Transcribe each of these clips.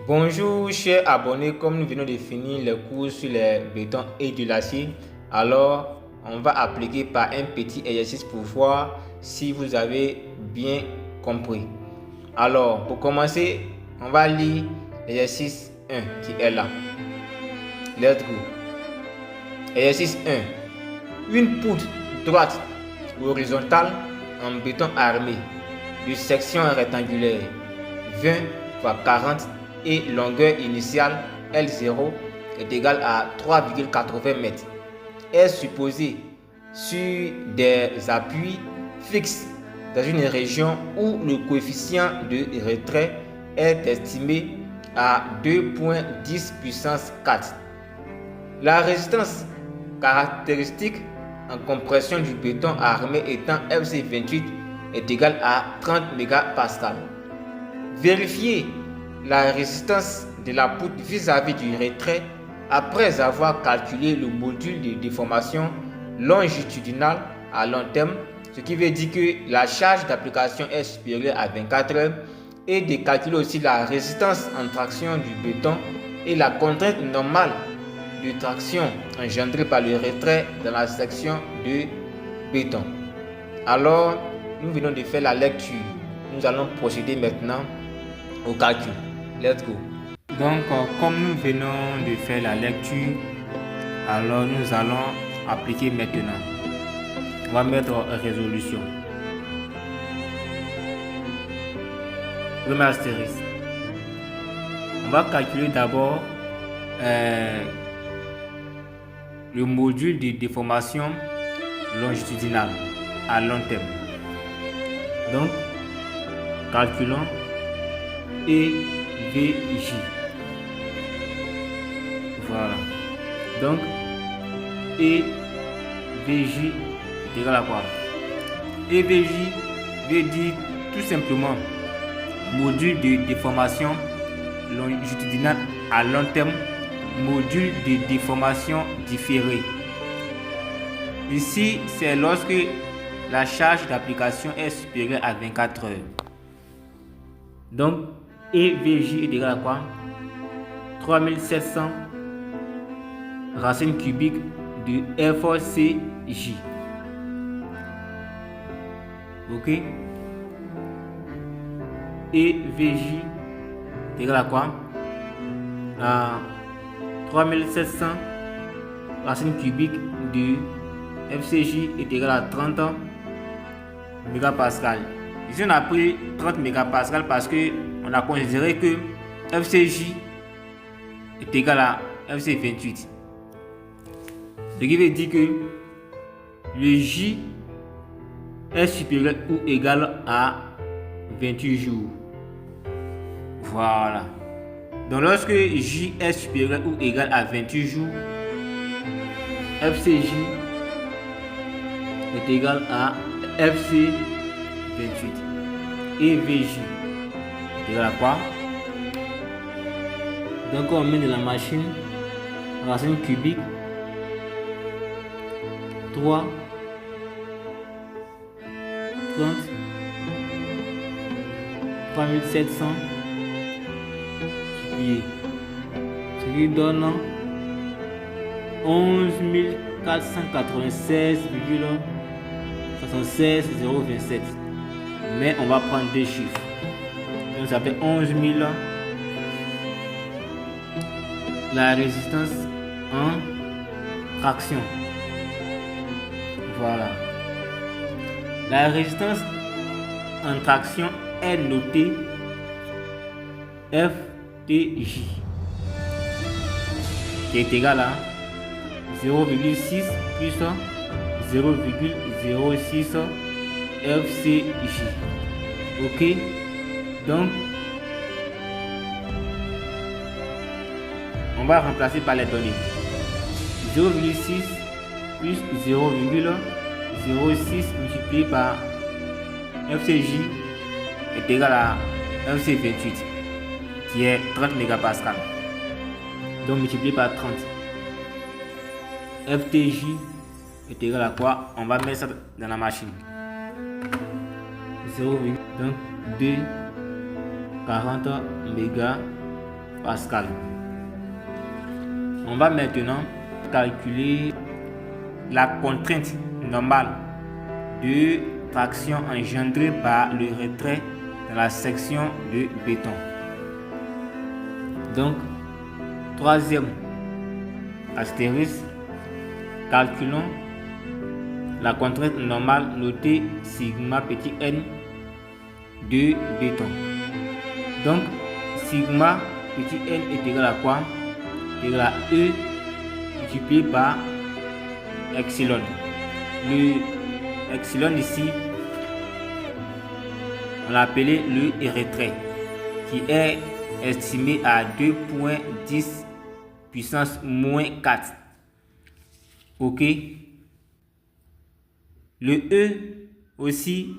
Bonjour chers abonnés, comme nous venons de finir le cours sur les bétons et de l'acier, alors on va appliquer par un petit exercice pour voir si vous avez bien compris. Alors pour commencer, on va lire l'exercice 1 qui est là. Let's go. Exercice 1. Une poutre droite ou horizontale en béton armé de section rectangulaire 20 x 40 et longueur initiale L0 est égale à 3,80 m est supposée sur des appuis fixes dans une région où le coefficient de retrait est estimé à 2,10 puissance 4. La résistance caractéristique en compression du béton armé étant FC28 est égale à 30 MPa. Vérifiez la résistance de la poutre vis-à-vis du retrait après avoir calculé le module de déformation longitudinale à long terme, ce qui veut dire que la charge d'application est supérieure à 24 heures, et de calculer aussi la résistance en traction du béton et la contrainte normale de traction engendrée par le retrait dans la section de béton. Alors, nous venons de faire la lecture. Nous allons procéder maintenant au calcul. Let's go. Donc, comme nous venons de faire la lecture, alors nous allons appliquer maintenant. On va mettre résolution. Premier astérisque. On va calculer d'abord le module de déformation longitudinale à long terme. Donc, calculons EVJ. Voilà. Donc, EVJ est égal à quoi? EVJ veut dire tout simplement module de déformation longitudinale à long terme, module de déformation différé. Ici, c'est lorsque la charge d'application est supérieure à 24 heures. Donc, EVJ est égal à quoi? 3700 racine cubique de FCJ. Ok? EVJ est égal à quoi? 3700 racine cubique de FCJ est égal à 30 mégapascal. Ici, on a pris 30 mégapascal parce que on a considéré que FCJ est égal à FC28. Ce qui veut dire que le J est supérieur ou égal à 28 jours. Voilà. Donc, lorsque J est supérieur ou égal à 28 jours, FCJ est égal à FC28. EVJ est égal à quoi? Donc, on met de la machine racine cubique 3 30 3700 ce qui donne 11 496,76027. Mais on va prendre deux chiffres. Donc ça fait 11 000. La résistance en traction. Voilà. La résistance en traction est notée FTJ, qui est égal à 0,6 plus 0,06 FCJ. Ok, donc on va remplacer par les données. 0,6 plus 0,06 multiplié par FCJ est égal à FC28 qui est 30 mégapascal. Donc multiplié par 30. FTJ est égal à quoi? On va mettre ça dans la machine. 0, donc 2 40 mégas mégapascal. On va maintenant calculer la contrainte normale de traction engendrée par le retrait dans la section de béton. Donc, troisième astérisque, calculons la contrainte normale notée sigma petit n de béton. Donc, sigma petit n est égal à quoi? Égal à E multiplié par epsilon. Le epsilon ici, on l'a appelé le retrait, qui est estimé à 2,10 puissance moins 4. Ok. Le E aussi,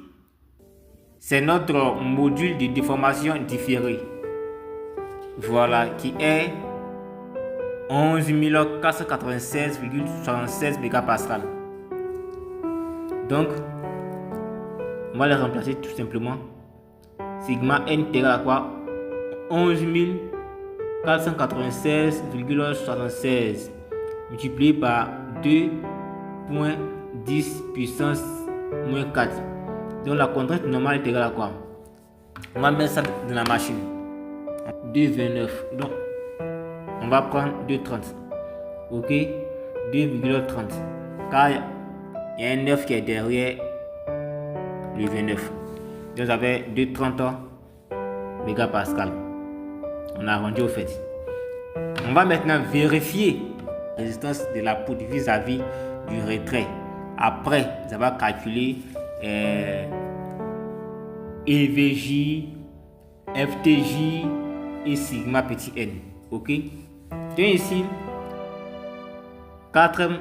c'est notre module de déformation différée. Voilà, qui est 11 496,76 mégapascal. Donc, on va les remplacer tout simplement. Sigma n est égal à quoi? 11 496,76 multiplié par 2,10 puissance moins 4. Donc la contrainte normale est égale à quoi? On va mettre ça dans la machine. 2,29. Donc on va prendre 2,30. Ok, 2,30. Car il y a un 9 qui est derrière le 29. Donc ça fait 2,30 mégapascal. On a arrondi au fait. On va maintenant vérifier la résistance de la poutre vis-à-vis du retrait. Après avoir calculé EVJ, FTJ et sigma petit n. Ok. Donc ici, quatrième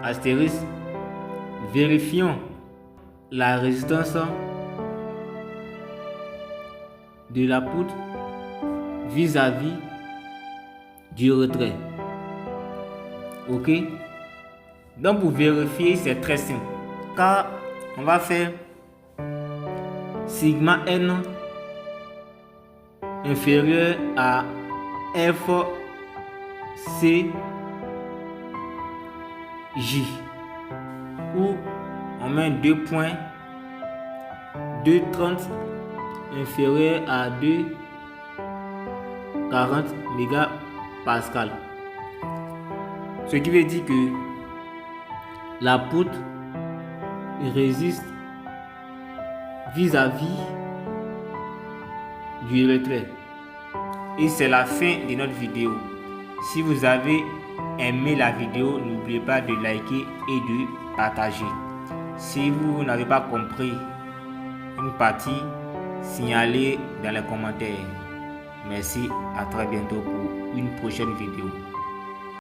astérisque, vérifions la résistance de la poutre vis-à-vis du retrait. Ok. Donc pour vérifier, c'est très simple, car on va faire sigma n inférieur à FCJ, où on met 2,30 inférieur à 2,40 mégapascal. Ce qui veut dire que la poutre résiste vis-à-vis du retrait. Et c'est la fin de notre vidéo. Si vous avez aimé la vidéo, n'oubliez pas de liker et de partager. Si vous n'avez pas compris une partie, signalez dans les commentaires. Merci, à très bientôt pour une prochaine vidéo.